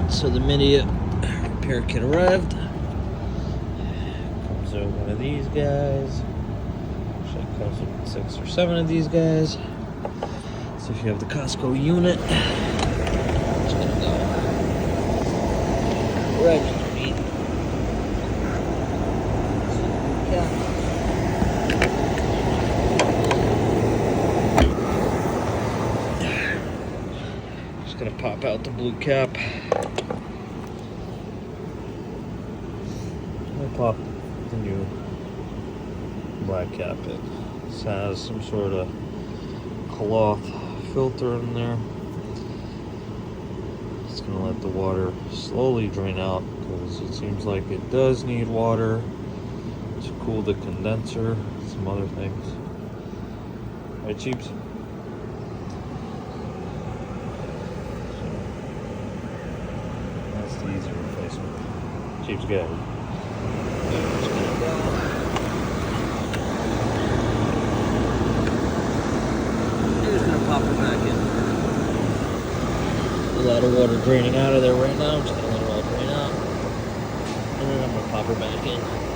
Alright, so the Midea repair kit arrived. Comes out one of these guys. Actually, it comes with 6 or 7 of these guys. So if you have the Costco unit, it's gonna go right underneath. Just gonna pop out the blue cap. I pop the new black cap in. This has some sort of cloth filter in there. It's gonna let the water slowly drain out because it seems like it does need water to cool the condenser, some other things. Right, Cheeps? So, that's the easy replacement. Cheeps, go ahead. Just gonna pop it back in. A lot of water draining out of there right now. I'm just gonna let it all drain out. And then I'm gonna pop her back in.